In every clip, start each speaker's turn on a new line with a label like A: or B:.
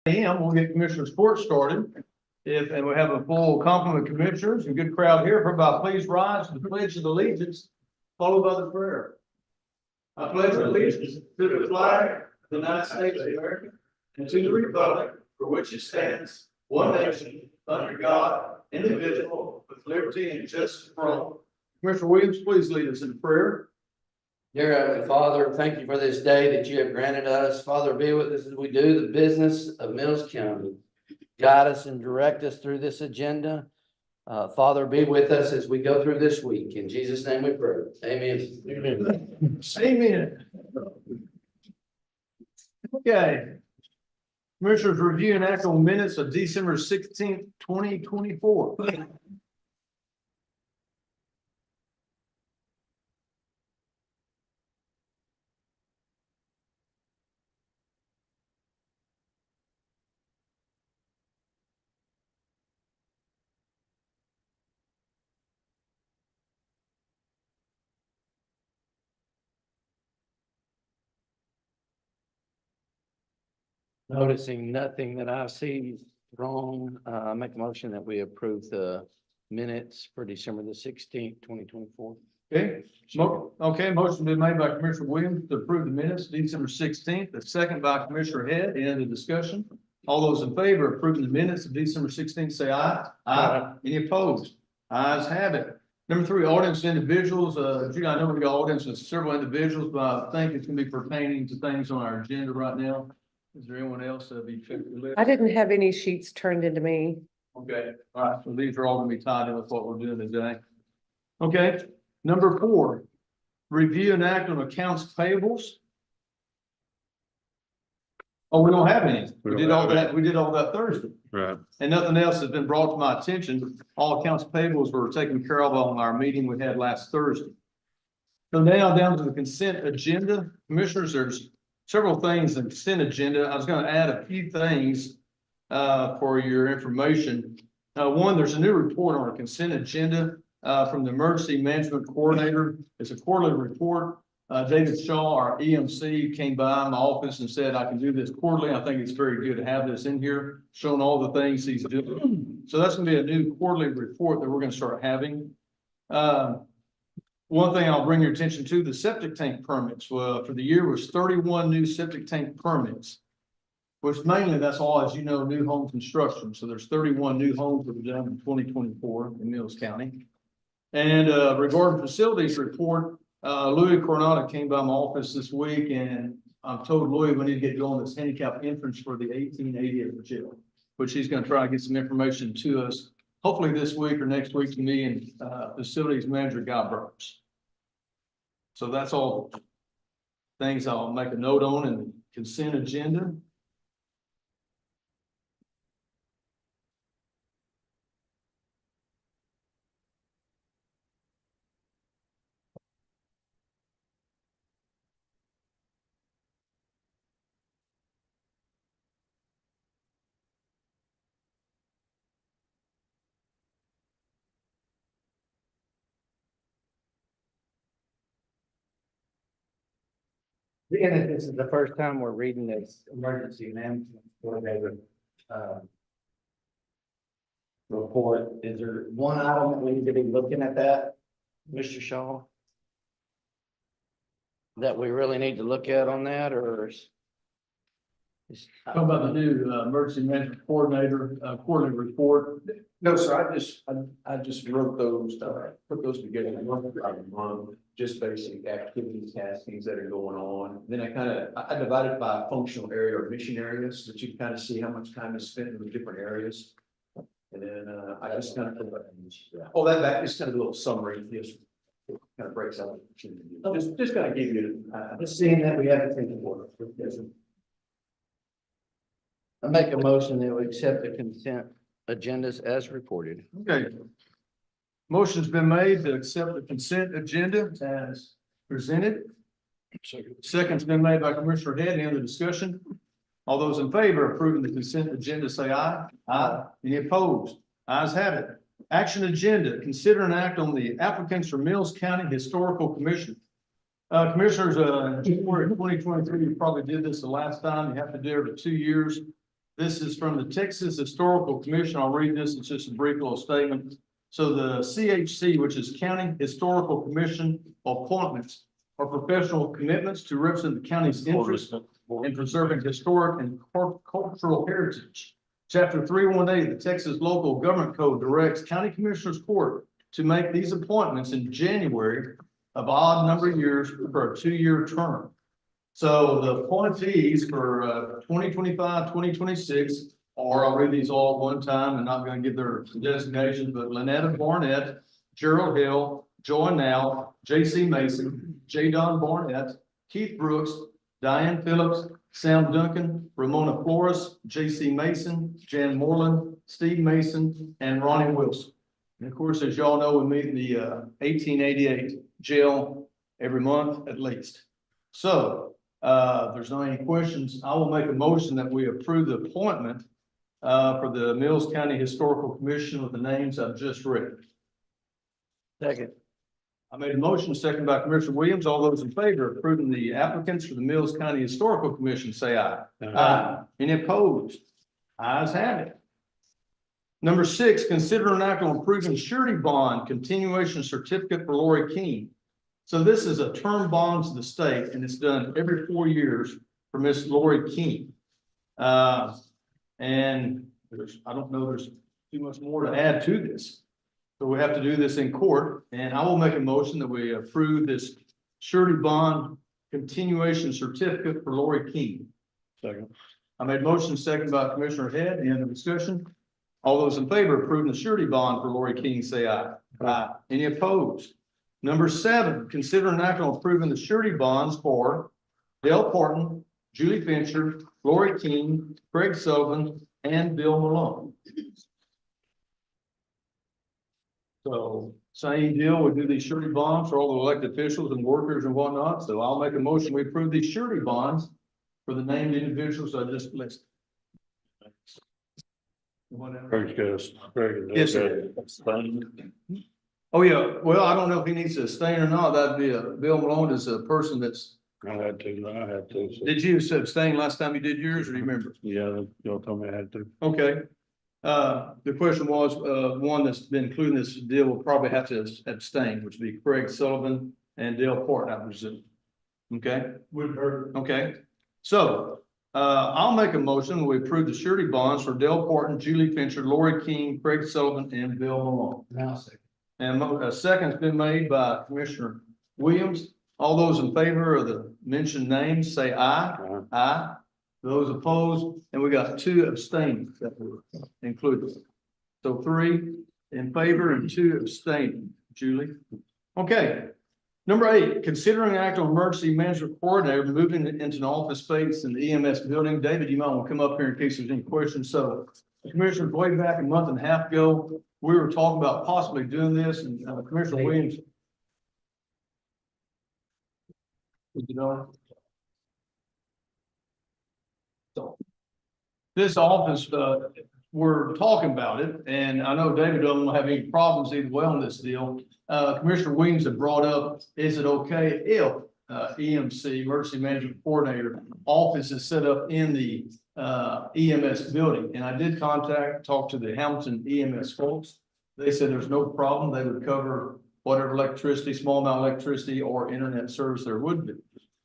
A: We'll get Commissioners' Court started. And we have a full complement of commissioners and good crowd here. Everybody, please rise to the Pledge of Allegiance, followed by the prayer. I pledge allegiance to the flag of the United States of America and to the republic for which it stands, one nation, under God, indivisible, with liberty and justice for all. Commissioner Williams, please lead us in prayer.
B: Dear Heavenly Father, thank you for this day that you have granted us. Father, be with us as we do the business of Mills County. Guide us and direct us through this agenda. Father, be with us as we go through this week. In Jesus' name we pray. Amen.
A: Amen. Amen. Okay. Commissioners, review and act on minutes of December 16th, 2024.
B: Noticing nothing that I see wrong, make a motion that we approve the minutes for December the 16th, 2024.
A: Okay, motion been made by Commissioner Williams to approve the minutes, December 16th, the second by Commissioner Head. Any other discussion? All those in favor of approving the minutes of December 16th, say aye. Aye. Any opposed? Ayes have it. Number 3, audience individuals. Judy, I know we got audience with several individuals, but I think it's gonna be pertaining to things on our agenda right now. Is there anyone else that'd be checked the list?
C: I didn't have any sheets turned into me.
A: Okay, all right, so these are all gonna be tied in with what we're doing today. Okay, number 4, review and act on accounts payables. Oh, we don't have any. We did all that Thursday.
D: Right.
A: And nothing else has been brought to my attention. All accounts payables were taken care of on our meeting we had last Thursday. So now down to the consent agenda. Commissioners, there's several things in the consent agenda. I was going to add a few things for your information. One, there's a new report on our consent agenda from the Emergency Management Coordinator. It's a quarterly report. David Shaw, our EMC, came by my office and said, I can do this quarterly. I think it's very good to have this in here, showing all the things he's doing. So that's going to be a new quarterly report that we're going to start having. One thing I'll bring your attention to, the septic tank permits for the year was 31 new septic tank permits, which mainly that's all, as you know, new home construction. So there's 31 new homes that were done in 2024 in Mills County. And regarding facilities report, Louis Coronado came by my office this week, and I've told Louis we need to get going this handicap entrance for the 1880 at the jail, which he's going to try to get some information to us, hopefully this week or next week, to me and facilities manager Guy Burks. So that's all things I'll make a note on in the consent agenda.
B: Being that this is the first time we're reading this emergency management coordinator report, is there one item that we need to be looking at that, Mr. Shaw? That we really need to look at on that, or is?
A: Talk about the new emergency management coordinator quarterly report.
E: No, sir, I just wrote those, put those together in one month, just basic activities, taskings that are going on. Then I divided by functional area or mission areas, so that you can kind of see how much time is spent in the different areas. And then I just kind of, that is kind of a little summary, just kind of breaks out. Just kind of give you,
B: Just seeing that we haven't taken order. I make a motion that we accept the consent agendas as reported.
A: Okay. Motion's been made to accept the consent agenda as presented. Second's been made by Commissioner Head. Any other discussion? All those in favor of approving the consent agenda, say aye. Aye. Any opposed? Ayes have it. Action agenda, consider and act on the applicants for Mills County Historical Commission. Commissioners, in January 2023, you probably did this the last time. You have to do it every 2 years. This is from the Texas Historical Commission. I'll read this. It's just a brief little statement. So the CHC, which is County Historical Commission appointments, are professional commitments to represent the county's interest in preserving historic and cultural heritage. Chapter 318 of the Texas Local Government Code directs County Commissioners Court to make these appointments in January of odd number of years for a 2-year term. So the appointees for 2025, 2026 are, I'll read these all at one time and not going to give their designations, but Lynetta Barnett, Gerald Hill, Joy Now, J.C. Mason, J. Don Barnett, Keith Brooks, Diane Phillips, Sam Duncan, Ramona Flores, J.C. Mason, Jan Moreland, Steve Mason, and Ronnie Wilson. And of course, as y'all know, we meet in the 1888 jail every month at least. So if there's not any questions, I will make a motion that we approve the appointment for the Mills County Historical Commission with the names I've just read.
B: Second.
A: I made a motion, second by Commissioner Williams. All those in favor of approving the applicants for the Mills County Historical Commission, say aye. Aye. Any opposed? Ayes have it. Number 6, consider an act on approving surety bond continuation certificate for Lori King. So this is a term bond to the state, and it's done every 4 years for Miss Lori King. And I don't know, there's too much more to add to this. So we have to do this in court, and I will make a motion that we approve this surety bond continuation certificate for Lori King.
E: Second.
A: I made motion, second by Commissioner Head. Any other discussion? All those in favor of approving the surety bond for Lori King, say aye. Aye. Any opposed? Number 7, consider an act on approving the surety bonds for Dale Porton, Julie Fincher, Lori King, Craig Sullivan, and Bill Malone. So same deal, we do these surety bonds for all the elected officials and workers and whatnot. So I'll make a motion, we approve these surety bonds for the named individuals I just listed.
D: Craig's got us.
A: Yes, sir. Oh, yeah. Well, I don't know if he needs to abstain or not. That'd be Bill Malone is a person that's,
D: I had to, so.
A: did you abstain last time you did yours, or do you remember?
D: Yeah, y'all told me I had to.
A: Okay. The question was, one that's been including this deal will probably have to abstain, which would be Craig Sullivan and Dale Porton, I presume. Okay?
E: Would hurt.
A: Okay. So, I'll make a motion. We approve the surety bonds for Dale Porton, Julie Fincher, Lori King, Craig Sullivan, and Bill Malone.
B: Now, second.
A: And a second's been made by Commissioner Williams. All those in favor of the mentioned names, say aye.
D: Aye.
A: Aye. Those opposed, and we got 2 abstaining that were included. So 3 in favor and 2 abstaining, Julie. Okay. Number 8, considering act on emergency management coordinator moving into an office space in the EMS building. David, you might want to come up here in case there's any questions. So Commissioner, way back a month and a half ago, we were talking about possibly doing this, and Commissioner Williams. You know, so this office, we're talking about it, and I know David doesn't have any problems either way on this deal. Commissioner Williams had brought up, is it okay if EMC, Emergency Management Coordinator, office is set up in the EMS building? And I did talk to the Hamilton EMS folks. They said there's no problem. They would cover whatever electricity, small amount of electricity or internet service there would be.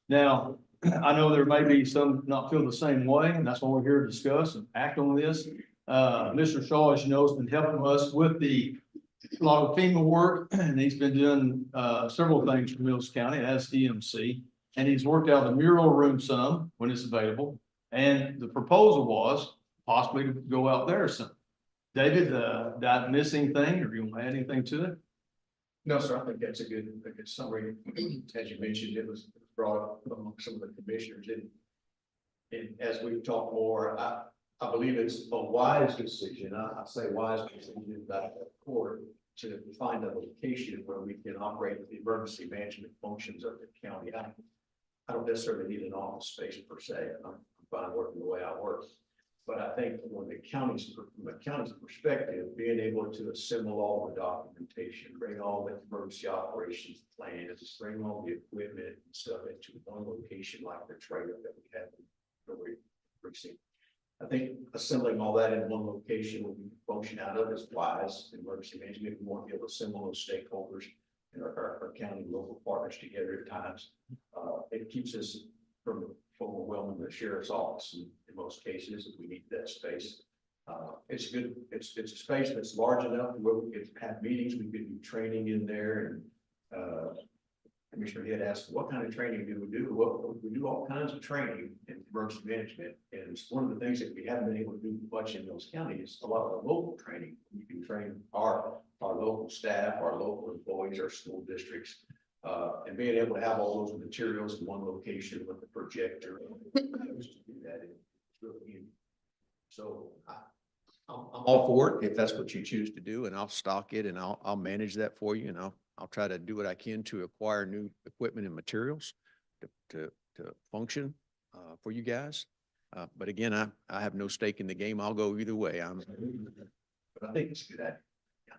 A: Now, I know there may be some not feel the same way, and that's why we're here to discuss and act on this. Mr. Shaw, as you know, has been helping us with a lot of FEMA work, and he's been doing several things for Mills County as EMC, and he's worked out the mural room some when it's available. And the proposal was possibly to go out there some. David, that missing thing, or you want to add anything to it?
E: No, sir, I think that's a good summary. As you mentioned, it was brought up among some of the commissioners, and as we've talked more, I believe it's a wise decision. I say wise decision that the court to find a location where we can operate the emergency management functions of the county. I don't necessarily need an office space per se. I'm fine working the way I work. But I think from the county's perspective, being able to assemble all the documentation, bring all the emergency operations plans, bring all the equipment and stuff into one location like the trailer that we have in the precinct. I think assembling all that in one location where we can function out of is wise. Emergency management, we want to be able to assemble those stakeholders and our county and local partners together at times. It keeps us from overwhelming the sheriff's office in most cases, if we need that space. It's good, it's a space that's large enough where we could have meetings, we could do training in there, and Commissioner Head asked, what kind of training do we do? Well, we do all kinds of training in emergency management, and it's one of the things that we haven't been able to do much in those counties, a lot of the local training. You can train our local staff, our local employees, our school districts, and being able to have all those materials in one location with the projector. So I'm all for it if that's what you choose to do, and I'll stock it and I'll manage that for you, and I'll try to do what I can to acquire new equipment and materials to function for you guys. But again, I have no stake in the game. I'll go either way. But I think it's a good idea.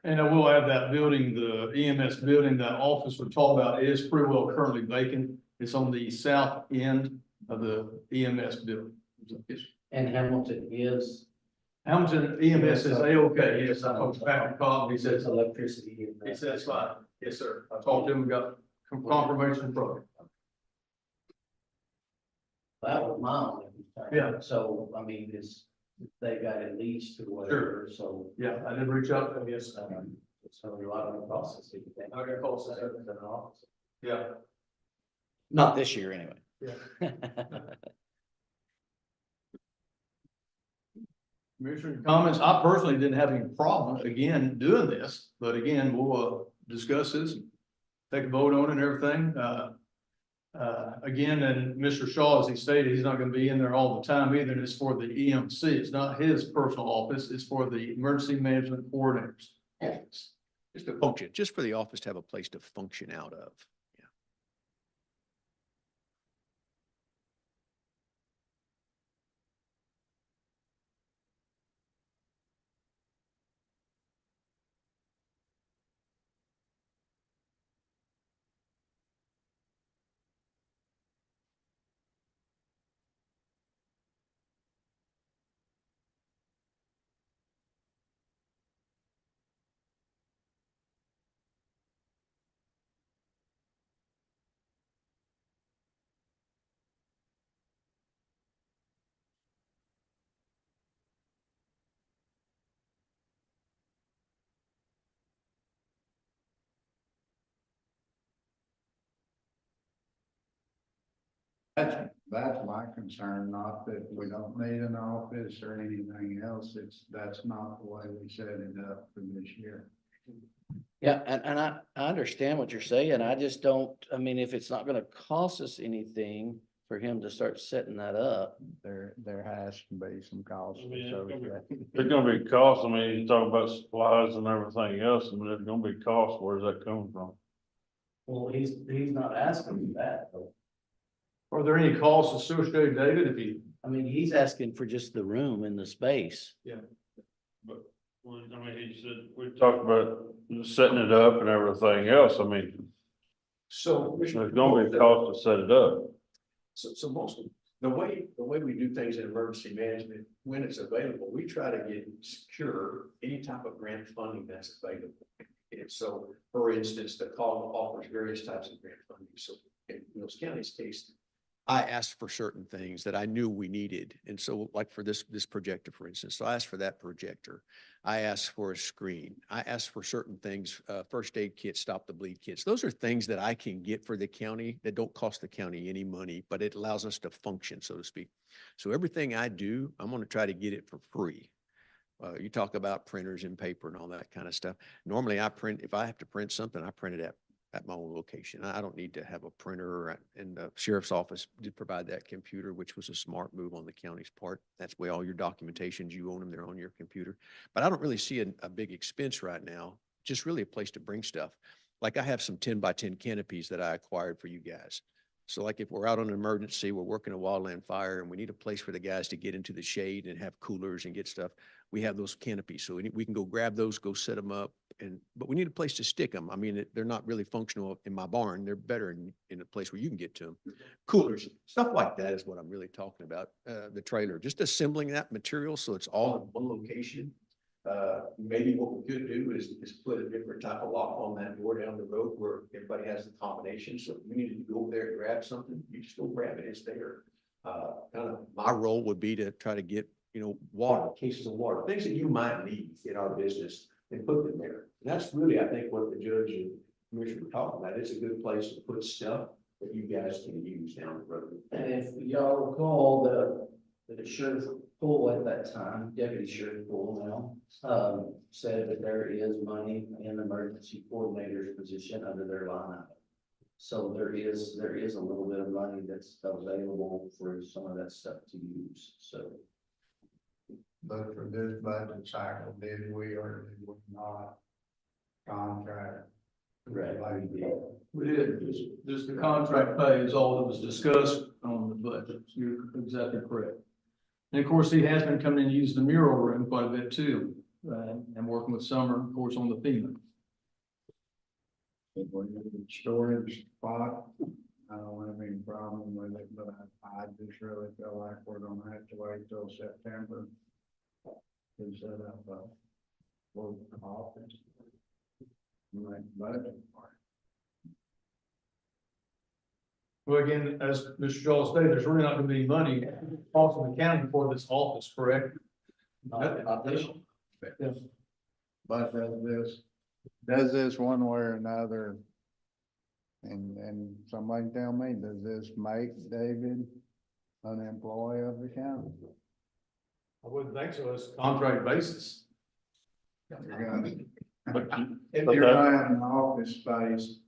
A: And I will add that building, the EMS building, that office we're talking about is pretty well currently vacant. It's on the south end of the EMS building.
B: And Hamilton is.
A: Hamilton EMS is A-OK. Yes, I talked to Patrick Cobb. He says,
B: Electricity.
A: he says fine. Yes, sir. I talked to him, we got confirmation from him.
B: That was my only concern.
A: Yeah.
B: So, I mean, they got it leased or whatever, so.
A: Yeah, I did reach out to him, yes.
B: So a lot of the process.
A: I got calls. Yeah.
B: Not this year, anyway.
A: Yeah. Commissioner comments, I personally didn't have any problem, again, doing this, but again, we'll discuss this, and take a vote on it and everything. Again, and Mr. Shaw, as he stated, he's not gonna be in there all the time either, and it's for the EMC, it's not his personal office, it's for the emergency management coordinators. Office.
E: Just to function, just for the office to have a place to function out of.
F: That's my concern, not that we don't need an office or anything else. That's not the way we set it up for this year.
B: Yeah, and I understand what you're saying. I just don't, I mean, if it's not gonna cost us anything for him to start setting that up.
F: There has to be some cost.
D: I mean,
F: associated.
D: There's gonna be costs. I mean, you talk about supplies and everything else, and there's gonna be costs. Where's that coming from?
B: Well, he's not asking for that, though.
A: Are there any costs associated, David, if you?
B: I mean, he's asking for just the room and the space.
D: But, well, I mean, he said, we talked about setting it up and everything else. I mean,
E: So.
D: there's gonna be a cost to set it up.
E: So most of the way we do things in emergency management, when it's available, we try to get secure any type of grant funding that's available. And so, for instance, the COG offers various types of grant funding. So in Mills County's case, I asked for certain things that I knew we needed. And so like for this projector, for instance, so I asked for that projector. I asked for a screen. I asked for certain things, first aid kits, stop the bleed kits. Those are things that I can get for the county that don't cost the county any money, but it allows us to function, so to speak. So everything I do, I'm going to try to get it for free. You talk about printers and paper and all that kind of stuff. Normally I print, if I have to print something, I print it at my own location. I don't need to have a printer, and the sheriff's office did provide that computer, which was a smart move on the county's part. That's why all your documentations, you own them, they're on your computer. But I don't really see a big expense right now, just really a place to bring stuff. Like I have some 10 by 10 canopies that I acquired for you guys. So like if we're out on an emergency, we're working a wildland fire and we need a place for the guys to get into the shade and have coolers and get stuff, we have those canopies. So we can go grab those, go set them up, but we need a place to stick them. I mean, they're not really functional in my barn. They're better in a place where you can get to them. Coolers, stuff like that is what I'm really talking about. The trailer, just assembling that material so it's all in one location. Maybe what we could do is put a different type of lock on that door down the road where everybody has the combination. So if you needed to go over there and grab something, you just go grab it, it's there. Kind of my role would be to try to get, water, cases of water, things that you might need in our business and put them there. And that's really, I think, what the judge and commissioner were talking about. It's a good place to put stuff that you guys can use down the road.
B: And if y'all recall, the sheriff pool at that time, deputy sheriff pool now, said that there is money in the emergency coordinator's position under their line item. So there is a little bit of money that's available for some of that stuff to use, so.
F: But for this budget cycle, did we or did we not contract?
B: Right.
A: We did, just the contract pay is all that was discussed on the budget. You're exactly correct. And of course, he has been coming in and using the mural room quite a bit too, and working with Summer, of course, on the FEMA.
F: Storage spot, I don't have any problem with it, but I just really feel like we're gonna have to wait till September to set up a full office. Like budget part.
A: Well, again, as Mr. Shaw stated, there's really not gonna be any money also accounting for this office, correct?
B: Not this one.
A: Yeah.
F: But does this one way or another? And somebody tell me, does this make David an employee of the county?
A: I wouldn't think so. It's a contract basis.
F: You're gonna,
D: But
F: if
D: but
F: you're
D: that-
F: buying an office space,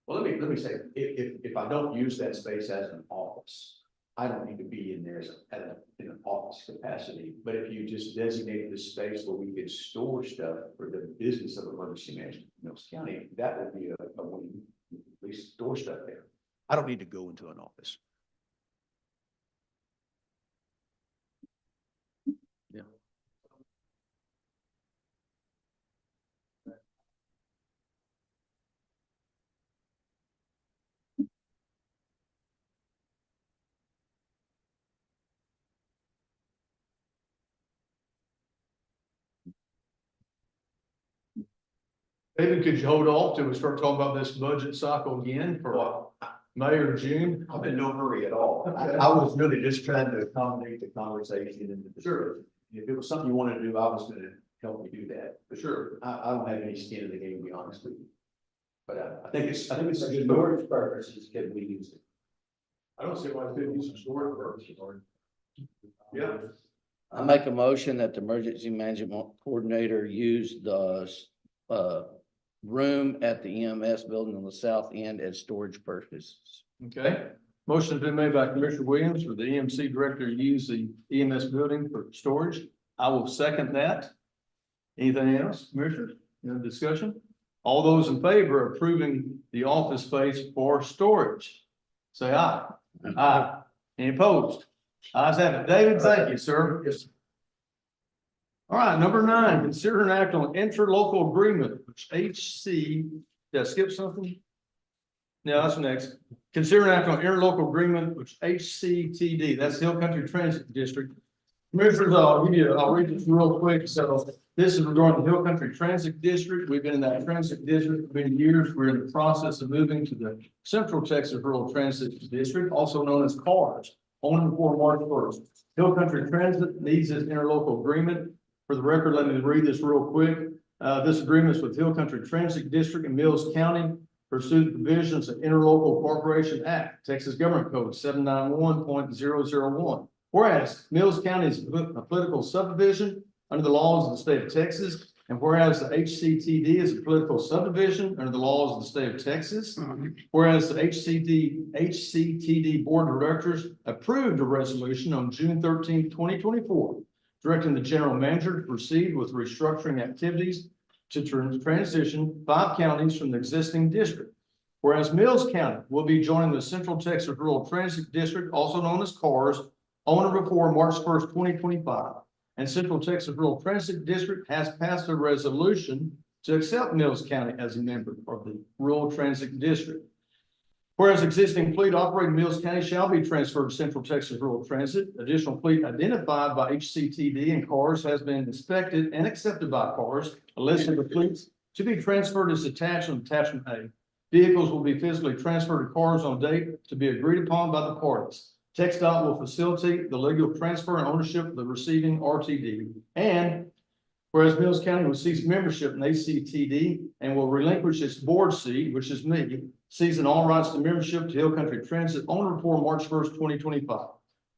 E: Well, let me say, if I don't use that space as an office, I don't need to be in there in an office capacity. But if you just designate this space where we can store stuff for the business of emergency management in Mills County, that would be a win. At least store stuff there. I don't need to go into an office. Yeah.
A: David, could you hold off till we start talking about this budget cycle again for
E: Well,
A: May or June?
E: I'm in no hurry at all. I was really just trying to accommodate the conversation and the discussion. If it was something you wanted to do, I was gonna help you do that. For sure. I don't have any skin in the game, to be honest with you. But I think it's a good.
B: Storage purposes can we use it?
A: I don't see why they couldn't use some storage purposes. Yeah.
B: I make a motion that the emergency management coordinator use the, room at the EMS building on the south end as storage purposes.
A: Okay, motion has been made by Commissioner Williams for the EMC director to use the EMS building for storage. I will second that. Anything else, Commissioner? Any discussion? All those in favor of approving the office space for storage, say aye. Aye. Any opposed? Ayes have it. David, thank you, sir. Yes. All right, number 9, consider an act on interlocal agreement, which HC, did I skip something? No, that's next. Consider an act on interlocal agreement, which HCTD, that's Hill Country Transit District. Commissioners, I'll read this real quick. So this is regarding the Hill Country Transit District. We've been in that transit district for many years. We're in the process of moving to the Central Texas Rural Transit District, also known as CARS, on before March 1st. Hill Country Transit needs this interlocal agreement. For the record, let me read this real quick. This agreement is with Hill Country Transit District in Mills County, pursue the provisions of Interlocal Corporation Act, Texas Government Code 791.001. Whereas Mills County is a political subdivision under the laws of the state of Texas, and whereas the HCTD is a political subdivision under the laws of the state of Texas, whereas the HCTD Board of Directors approved a resolution on June 13, 2024, directing the general manager to proceed with restructuring activities to transition 5 counties from the existing district. Whereas Mills County will be joining the Central Texas Rural Transit District, also known as CARS, on or before March 1st, 2025. And Central Texas Rural Transit District has passed a resolution to accept Mills County as a member of the Rural Transit District. Whereas existing fleet operating in Mills County shall be transferred to Central Texas Rural Transit, additional fleet identified by HCTD and CARS has been inspected and accepted by CARS. A list of the fleets to be transferred is attached on attachment A. Vehicles will be physically transferred to CARS on date to be agreed upon by the parties. TxDOT will facilitate the legal transfer and ownership of the receiving RTD. And whereas Mills County will cease membership in ACTD and will relinquish its board seat, which is me, ceasing all rights to membership to Hill Country Transit on or before March 1st, 2025.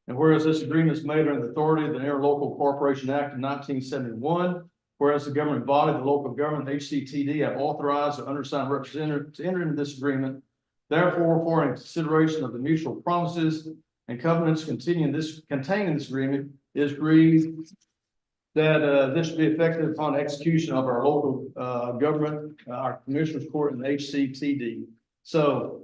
A: And whereas this agreement is made under the authority of the Interlocal Corporation Act of 1971, whereas the government body, the local government, HCTD, have authorized the undersigned representative to enter into this agreement. Therefore, for consideration of the mutual promises and covenants contained in this agreement, it is agreed that this should be effective upon execution of our local government, our commissioners court and HCTD. So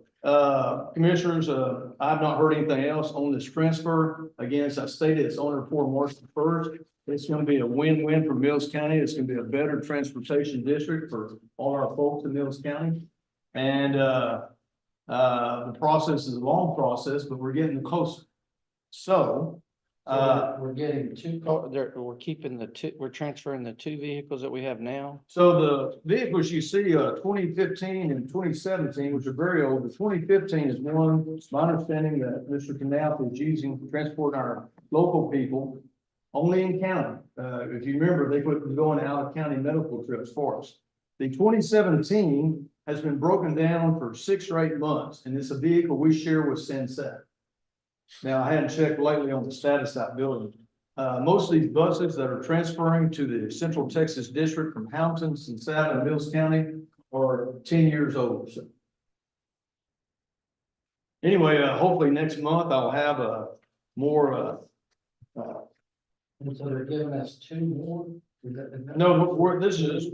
A: commissioners, I've not heard anything else on this transfer. Again, as I stated, it's on or before March 1st. It's going to be a win-win for Mills County. It's going to be a better transportation district for all our folks in Mills County. And the process is a long process, but we're getting closer. So
B: We're getting two we're keeping we're transferring the two vehicles that we have now.
A: so the vehicles you see, 2015 and 2017, which are very old, the 2015 is one, it's my understanding that Mr. Knapp is using to transport our local people only in county. If you remember, they quit going out of county medical trips for us. The 2017 has been broken down for 6 or 8 months, and it's a vehicle we share with Sunset. Now, I hadn't checked lately on the status of that building. Most of these buses that are transferring to the Central Texas District from Hamilton, Sunset, and Mills County are 10 years old. So anyway, hopefully next month I'll have a more,
B: And so they're giving us two more?
A: no, this is,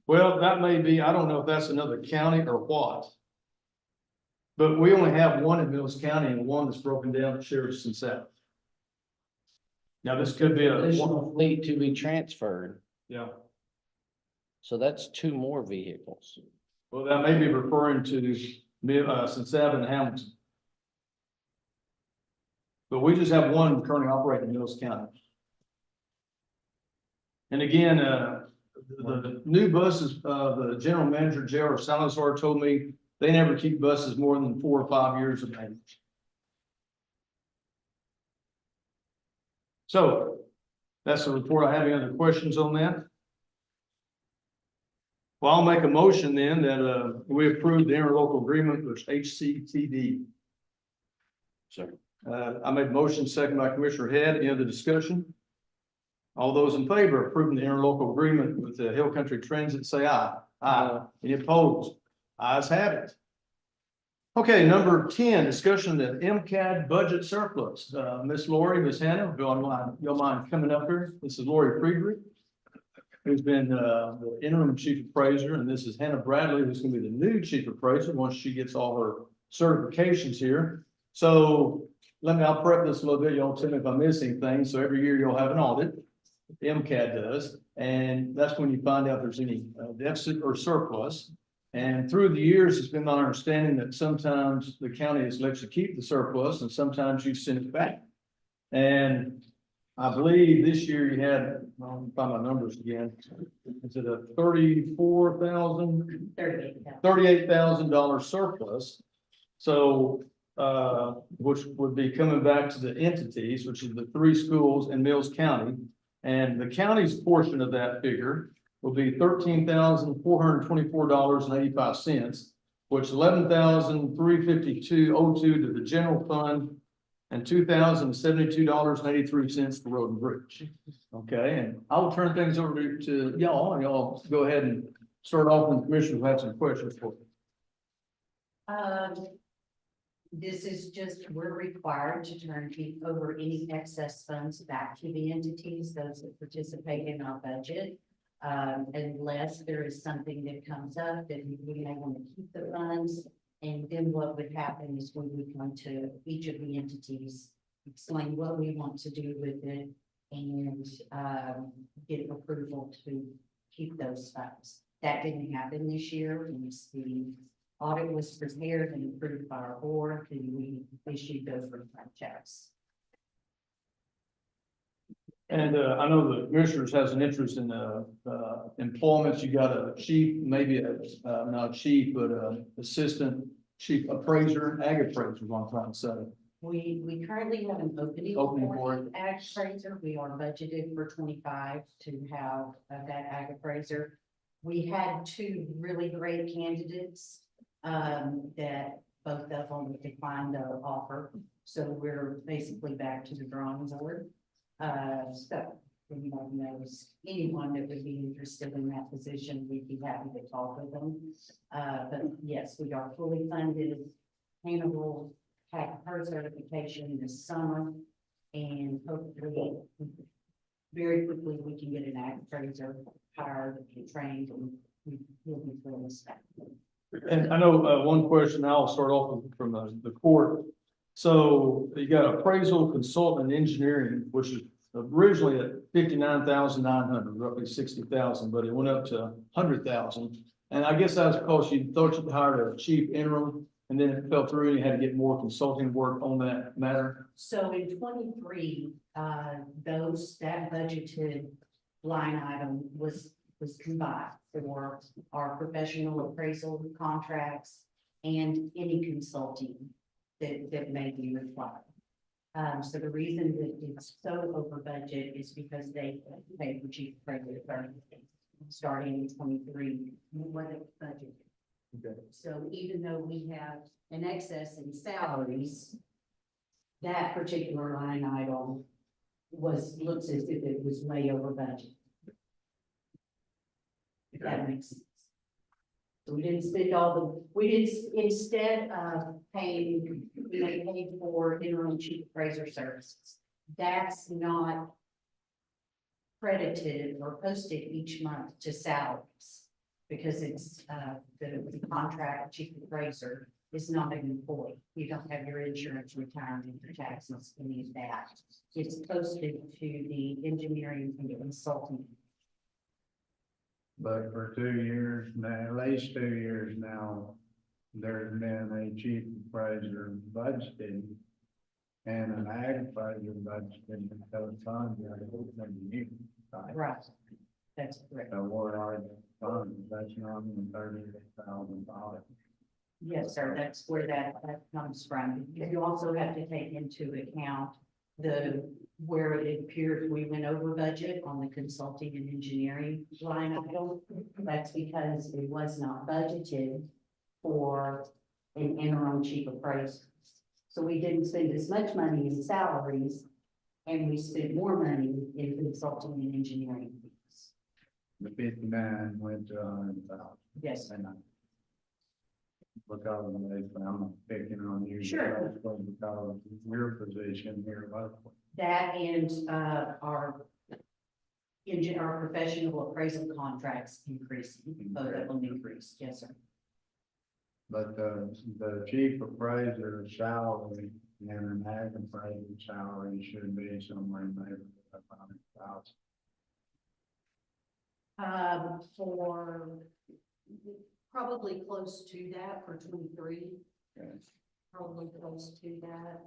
A: well, that may be, I don't know if that's another county or what. But we only have one in Mills County and one that's broken down to Sheriff's and South. Now, this could be a,
B: Additional fleet to be transferred.
A: yeah,
B: So that's two more vehicles.
A: well, that may be referring to Cincinnati and Hamilton. But we just have one currently operating in Mills County. And again, the new buses, the general manager, J.R. Salazar, told me they never keep buses more than 4 or 5 years of age. So that's the report. I have any other questions on that? Well, I'll make a motion then that we approve the interlocal agreement with HCTD.
B: Sure.
A: I made a motion, second by Commissioner Head. Any other discussion? All those in favor of approving the interlocal agreement with the Hill Country Transit, say aye. Aye. Any opposed? Ayes have it. Okay, number 10, discussion of the MCAD budget surplus. Miss Lori, Miss Hannah, y'all mind coming up here? This is Lori Friedrich, who's been the interim chief appraiser, and this is Hannah Bradley, who's going to be the new chief appraiser once she gets all her certifications here. So I'll prep this a little bit. Y'all tell me if I miss anything. So every year you'll have an audit. The MCAD does, and that's when you find out if there's any deficit or surplus. And through the years, it's been my understanding that sometimes the county has let you keep the surplus and sometimes you send it back. And I believe this year you had, I'll find my numbers again. Is it a $38,000 surplus? So, which would be coming back to the entities, which is the 3 schools in Mills County. And the county's portion of that figure will be $13,424.85, which $11,352.02 to the general fund and $2,072.83 for road and bridge. Okay, and I will turn things over to y'all, and y'all go ahead and start off with the commissioners who have some questions for you.
G: This is just, we're required to turn over any excess funds back to the entities, those that participate in our budget. Unless there is something that comes up that we may want to keep the funds. And then what would happen is we would come to each of the entities, explain what we want to do with it, and get approval to keep those funds. That didn't happen this year. Once the audit was prepared and approved by our board, and we issued those refund checks.
A: And I know the commissioners has an interest in employments. You got a chief, maybe not a chief, but assistant chief appraiser, ag appraiser, is what I'm trying to say.
G: We currently have an opening
A: Opening for
G: for
A: it.
G: an ag appraiser. We are budgeted for 25 to have that ag appraiser. We had two really great candidates that both of them declined the offer. So we're basically back to the drawing board. So if anyone knows anyone that would be interested in that position, we'd be happy to talk with them. But yes, we are fully funded. Hannibal had her certification this summer, and hopefully very quickly we can get an ag appraiser hired and trained, and we'll be fully staffed.
A: And I know one question I'll start off with from the court. So you got appraisal, consultant, and engineering, which is originally at 59,900, roughly 60,000, but it went up to 100,000. And I guess that's because you thought you'd hire a chief interim, and then it fell through and you had to get more consulting work on that matter.
G: So in 23, that budgeted line item was combined for our professional appraisal contracts and any consulting that may be required. So the reason that it's so over budget is because they paid for chief appraiser starting in 23, what it budgeted.
A: Okay.
G: So even though we have an excess in salaries, that particular line item looks as if it was way over budget. If that makes sense. So we didn't spend instead of paying, we paid for interim chief appraiser services. That's not credited or posted each month to salaries. Because it's, the contract chief appraiser is not an employee. You don't have your insurance, retirement, your taxes, any of that. It's posted to the engineering and consulting.
F: But for 2 years now, at least 2 years now, there's been a chief appraiser budgeted and an ag appraiser budgeted until the contract open year.
G: Right. That's correct.
F: So what are the funds? That's not even $38,000.
G: Yes, sir, that's where that comes from. You also have to take into account where it appears we went over budget on the consulting and engineering line item. That's because it was not budgeted for an interim chief appraiser. So we didn't spend as much money in salaries, and we spent more money in consulting and engineering fees.
F: The 59 went to 100,000.
G: Yes, sir.
F: And because of this, I'm not picking on you.
G: Sure.
F: But because of your position here locally.
G: That and our professional appraisal contracts increased, both of them increased, yes, sir.
F: But the chief appraiser salary and an ag appraiser salary should be somewhere in the neighborhood of 100,000.
G: For probably close to that for 23, probably close to that.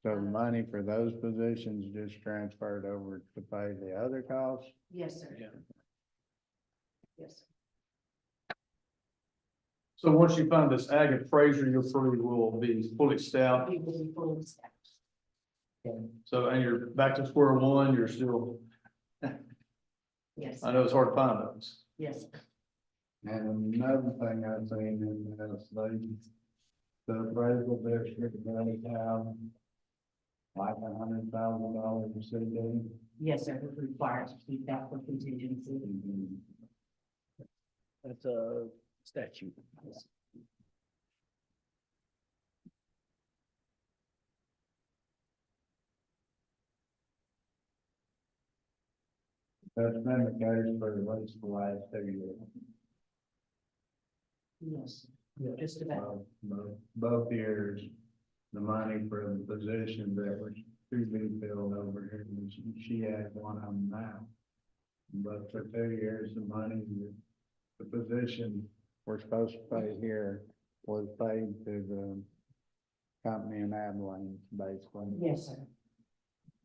F: So the money for those positions just transferred over to pay the other costs?
G: Yes, sir.
A: Yeah.
G: Yes, sir.
A: So once you find this ag appraiser, you'll probably will be fully staffed.
G: We will be fully staffed.
A: So, and you're back to square one, you're still,
G: Yes,
A: I know it's hard to find those.
G: yes.
F: And another thing I've seen in this, the appraisal district, they have like $100,000 a CD.
G: Yes, sir, we're required to keep that for contingency.
B: That's a statute.
F: That's been the case for at least the last 2 years.
G: Yes, just about.
F: Both years, the money for the position that was to be filled over here, she has one of them now. But for 2 years, the money, the position we're supposed to pay here was paid to the company in Abilene, basically,
G: Yes, sir.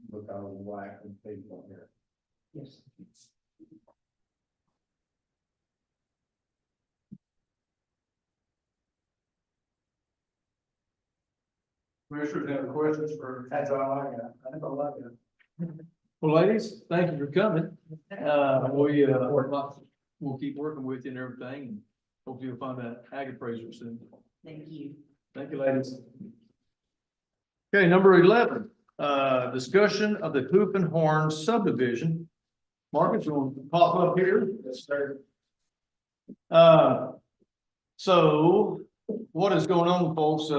F: because of lack of people here.
G: Yes.
A: Commissioners have questions for?
F: That's all I got. That's all I got.
A: Well, ladies, thank you for coming. We'll keep working with you and everything, and hopefully you'll find that ag appraiser soon.
G: Thank you.
A: Thank you, ladies. Okay, number 11, discussion of the Hoop and Horn subdivision. Marcus, you want to pop up here?
E: Yes, sir.
A: So what is going on, folks?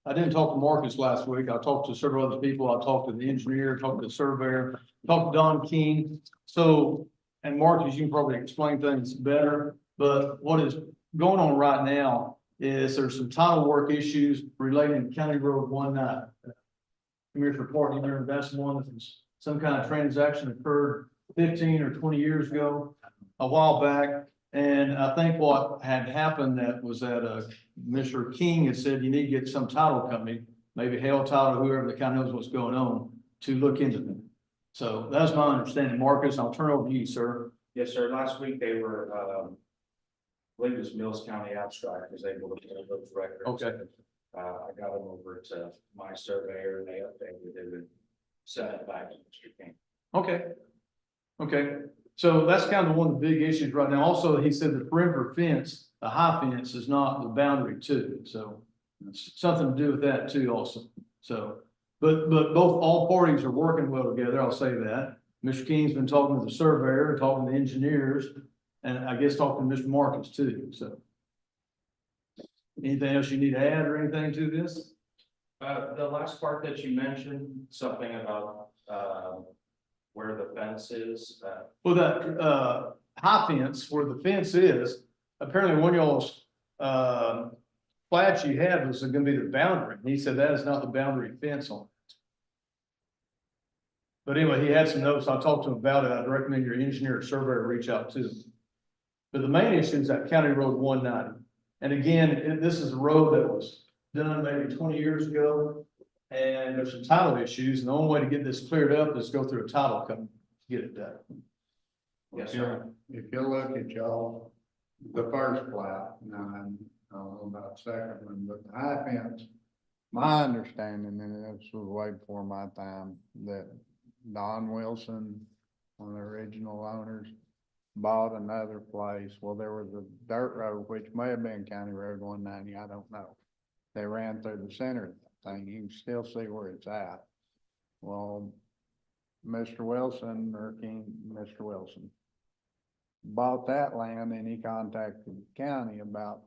A: I didn't talk to Marcus last week. I talked to several other people. I talked to the engineer, talked to the surveyor, talked to Don King. So, and Marcus, you can probably explain things better, but what is going on right now is there's some title work issues relating to County Road 19. Commissioner Parton, you remember that's one that was some kind of transaction occurred 15 or 20 years ago, a while back. And I think what had happened that Mr. King had said, you need to get some title company, maybe Hale Title, whoever that kind of knows what's going on, to look into them. So that's my understanding. Marcus, I'll turn over to you, sir.
H: Yes, sir. Last week they were, I believe it was Mills County Abstract was able to pull those records.
A: Okay.
H: I got them over to my surveyor and they updated it and sent it back to Mr. King.
A: Okay. Okay. So that's kind of one of the big issues right now. Also, he said the perimeter fence, the high fence is not the boundary too. So it's something to do with that too also. So, but all parties are working well together. I'll say that. Mr. King's been talking to the surveyor, talking to the engineers, and I guess talking to Mr. Marcus too. So anything else you need to add or anything to this?
H: The last part that you mentioned, something about, where the fence is,
A: Well, that high fence where the fence is, apparently one of y'all's plats you had was gonna be the boundary. And he said that is not the boundary fence on it. But anyway, he had some notes. I talked to him about it. I'd recommend your engineer or surveyor reach out to him. But the main issue is that County Road 190. And again, this is a road that was done maybe 20 years ago. And there's some title issues, and the only way to get this cleared up is go through a title company to get it done.
H: yes, sir.
F: If you look at y'all, the first plat, now, I don't know about the second one, but the high fence, my understanding, and this was way before my time, that Don Wilson, one of the original owners, bought another place. Well, there was a dirt road, which may have been County Road 190, I don't know. They ran through the center of the thing. You can still see where it's at. Well, Mr. Wilson bought that land, and he contacted the county about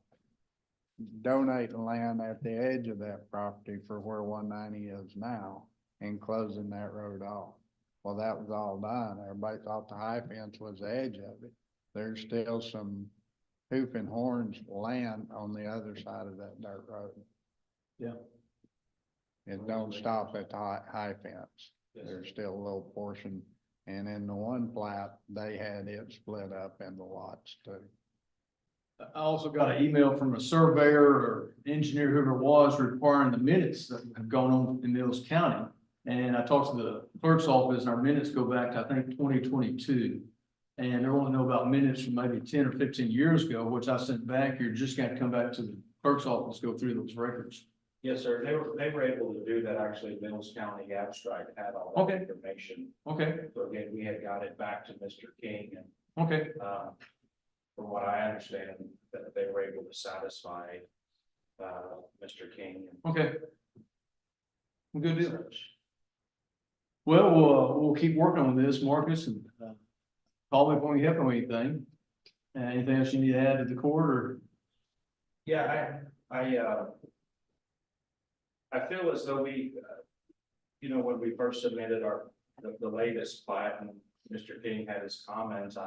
F: donating land at the edge of that property for where 190 is now and closing that road off. Well, that was all done. Everybody thought the high fence was the edge of it. There's still some Hoop and Horns land on the other side of that dirt road.
A: Yeah.
F: It don't stop at the high fence. There's still a little portion, and in the one plat, they had it split up into lots too.
A: I also got an email from a surveyor or engineer, whoever it was, requiring the minutes that have gone on in Mills County. And I talked to the clerk's office, and our minutes go back to, I think, 2022. And they only know about minutes from maybe 10 or 15 years ago, which I sent back. You're just gonna come back to the clerk's office, go through those records.
H: Yes, sir. They were able to do that. Actually, Mills County Abstract had all that
A: Okay.
H: information.
A: Okay,
H: So again, we had got it back to Mr. King and,
A: okay,
H: from what I understand, that they were able to satisfy, Mr. King.
A: okay. Good deal. Well, we'll keep working on this, Marcus, and call me if we can help with anything. Anything else you need to add to the court, or?
H: Yeah, I feel as though we, when we first submitted the latest plat, and Mr. King had his comments,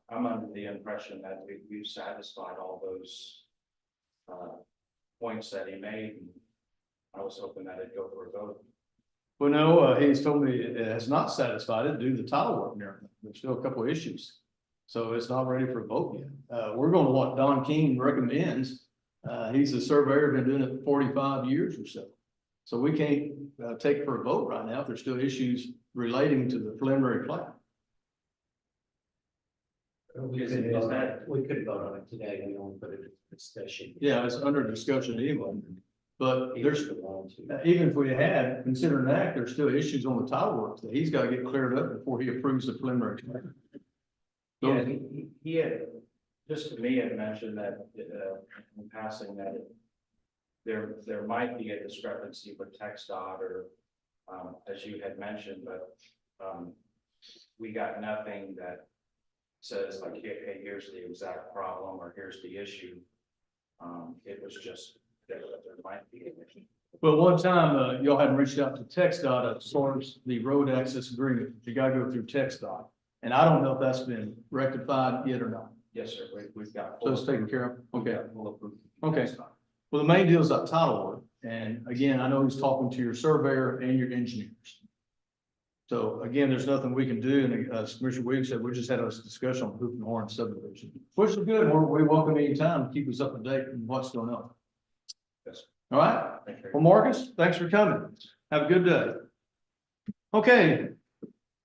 H: I'm under the impression that we've satisfied all those points that he made. And I was hoping that it'd go for a vote.
A: Well, no, he's told me it has not satisfied it due to the title work and everything. There's still a couple of issues. So it's not ready for a vote yet. We're going to what Don King recommends. He's a surveyor, been doing it for 45 years or so. So we can't take it for a vote right now if there's still issues relating to the preliminary plat.
E: We could vote on it today, we only put it in discussion.
A: Yeah, it's under discussion anyway. But there's, even if we had, considering that, there's still issues on the title work that he's got to get cleared up before he approves the preliminary plat.
H: Yeah, he had, just to me, had mentioned that, in passing that there might be a discrepancy with text dot or, as you had mentioned, but, we got nothing that says like, hey, here's the exact problem, or here's the issue. It was just that there might be an issue.
A: Well, one time, y'all hadn't reached out to TxDOT as far as the road access agreement. You gotta go through TxDOT. And I don't know if that's been rectified yet or not.
H: Yes, sir, we've got.
A: So it's taken care of? Okay.
H: Full approval.
A: Okay. Well, the main deal is that title work. And again, I know he's talking to your surveyor and your engineers. So again, there's nothing we can do. And as Commissioner Williams said, we just had a discussion on Hoop and Horn subdivision, which is good. We welcome any time to keep us up to date on what's going on.
H: Yes.
A: All right.
H: Thank you.
A: Well, Marcus, thanks for coming. Have a good day. Okay.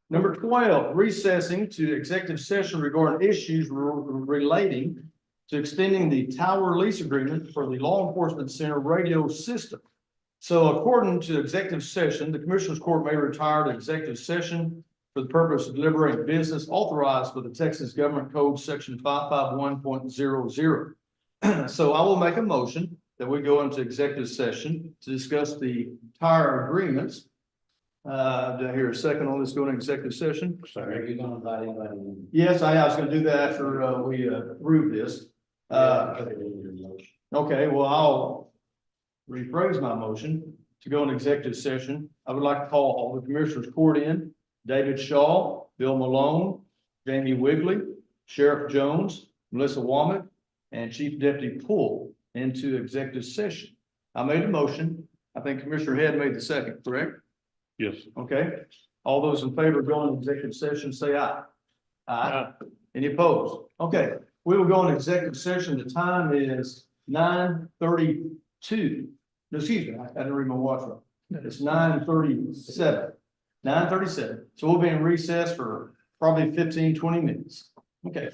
A: Number 12, recessing to executive session regarding issues relating to extending the tower lease agreement for the law enforcement center radio system. So according to executive session, the Commissioners Court may retire to executive session for the purpose of deliberating business authorized by the Texas Government Code Section 551.00. So I will make a motion that we go into executive session to discuss the tower agreements. Do I hear a second on this going into executive session?
B: Are you gonna invite anybody in?
A: Yes, I was gonna do that after we approve this.
B: Put it in your motion.
A: Okay, well, I'll rephrase my motion to go into executive session. I would like to call all the Commissioners Court in: David Shaw, Bill Malone, Jamie Wigley, Sheriff Jones, Melissa Womack, and Chief Deputy Poole into executive session. I made a motion. I think Commissioner Head made the second, correct?
D: Yes.
A: Okay. All those in favor of going into executive session, say aye. Aye. Any opposed? Okay, we will go into executive session. The time is 9:32. No, excuse me, I didn't read my watch wrong. It's 9:37. 9:37. So we'll be in recess for probably 15-20 minutes. Okay.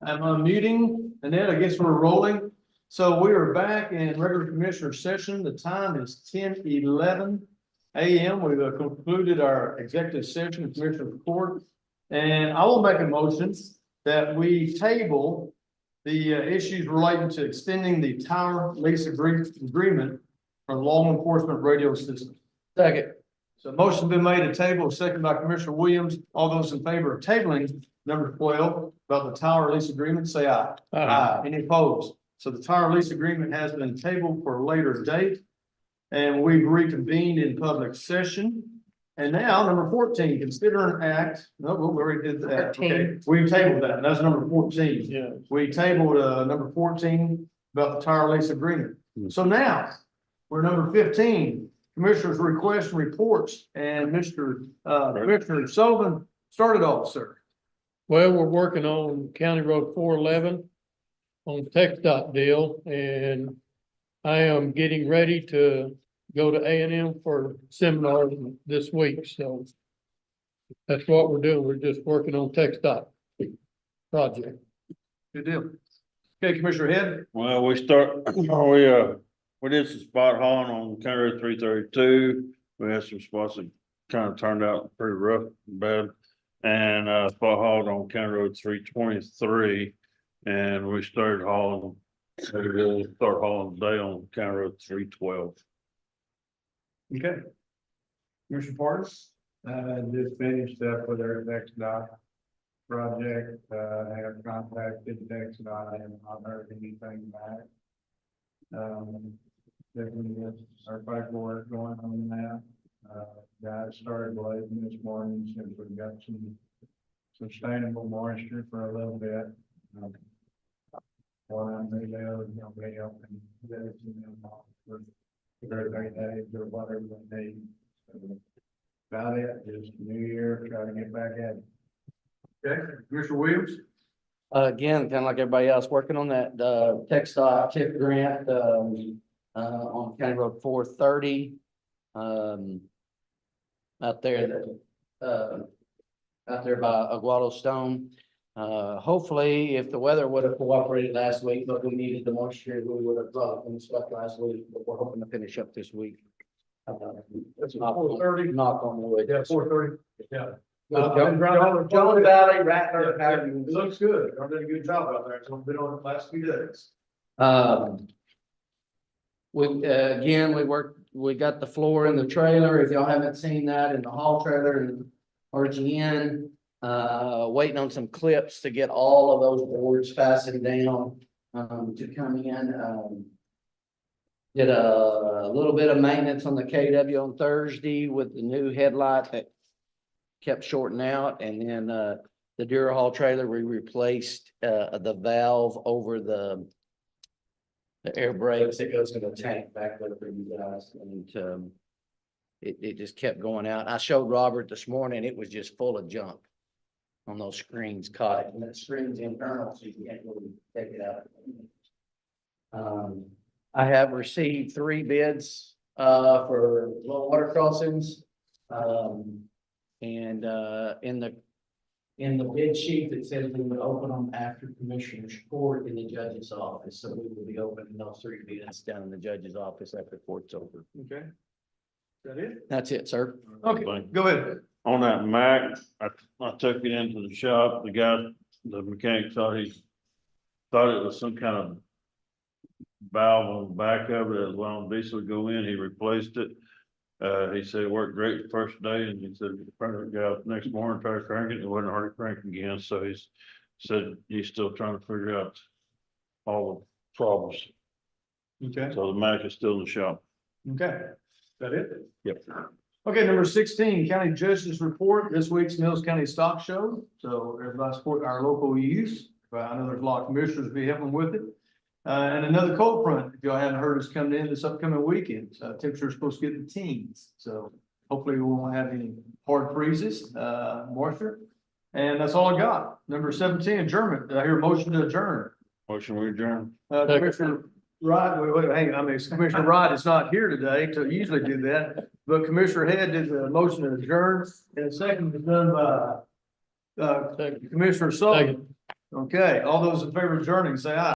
A: I'm unmuting, and then I guess we're rolling. So we are back in regular commissioner session. The time is 10:11 a.m. We've concluded our executive session, commissioner report. And I will make a motion that we table the issues relating to extending the tower lease agreement for law enforcement radio system.
B: Second.
A: So motion been made to table, second by Commissioner Williams. All those in favor of tabling number 12 about the tower lease agreement, say aye. Aye. Any opposed? So the tower lease agreement has been tabled for a later date. And we've reconvened in public session. And now, number 14, consider an act, no, we already did that.
C: 13.
A: Okay, we tabled that, and that's number 14.
D: Yeah.
A: We tabled, number 14 about the tower lease agreement. So now, we're number 15, Commissioners' requests and reports, and Commissioner Sullivan started off, sir.
I: Well, we're working on County Road 411 on the Tech Dot deal, and I am getting ready to go to A&M for seminar this week, so that's what we're doing. We're just working on Tech Dot project.
A: Good deal. Okay, Commissioner Head.
D: Well, we did some spot hauling on County Road 332. We had some spots that kind of turned out pretty rough and bad. And spot hauled on County Road 323. And we started hauling, we'll start hauling today on County Road 312.
A: Okay. Commissioner Partis.
F: Just finished up with our next dot project, I have contacted next dot, I have not heard anything back. Definitely get our paperwork going on that. Guys started blazing this morning since we've got some sustainable moisture for a little bit. What I may know is gonna be open for 30 days or whatever they need. So, about it, just New Year, try to get back at it.
A: Okay, Commissioner Williams.
B: Again, kind of like everybody else, working on that, tech stop tip grant, on County Road 430. Out there, out there by Aguado Stone. Hopefully, if the weather would have cooperated last week, but we needed the moisture, we would have dropped and stuff last week, but we're hoping to finish up this week.
A: That's
B: Knock
A: 4:30.
B: knock on wood.
A: Yeah, 4:30. Yeah.
B: John Valley, Rattler, however you-
A: It looks good. I've done a good job out there. It's only been on the last few days.
B: We got the floor in the trailer, if y'all haven't seen that, in the hall trailer and RGN. Waiting on some clips to get all of those boards fastened down, to come in. Did a little bit of maintenance on the KW on Thursday with the new headlight that kept shorting out, and then, the Durahall trailer, we replaced, the valve over the air brakes that goes to the tank back there for you guys, and, it just kept going out. I showed Robert this morning, it was just full of junk on those screens caught it, and that screen's internal, so you can't really take it out. I have received 3 bids, for low water crossings. In the bid sheet, it says we would open them after Commissioner's Court in the judge's office, so we will be opening those 3 bids down in the judge's office after court's over.
A: Okay. Is that it?
B: That's it, sir.
A: Okay, go ahead.
D: On that Mac, I took it into the shop. The mechanic thought it was some kind of valve on the back of it. As well, diesel would go in, he replaced it. He said it worked great the first day, and he said the guy out next morning tried to crank it, it wasn't hard to crank again, so he said he's still trying to figure out all the problems.
A: Okay.
D: So the Mac is still in the shop.
A: Okay. Is that it?
D: Yep.
A: Okay, number 16, County Judge's Report, this week's Mills County Stock Show. So everybody support our local youth. I know there's a lot of commissioners be helping with it. And another cold front, if y'all haven't heard, is coming in this upcoming weekend. Temperature's supposed to get in the teens. So hopefully we won't have any hard freezes, moisture. And that's all I got. Number 17, adjournment. Did I hear a motion to adjourn?
D: Motion we adjourn.
A: Commissioner Rod, Commissioner Rod is not here today to usually do that, but Commissioner Head did the motion to adjourn, and the second was done by Commissioner Sullivan. Okay, all those in favor of adjourning, say aye.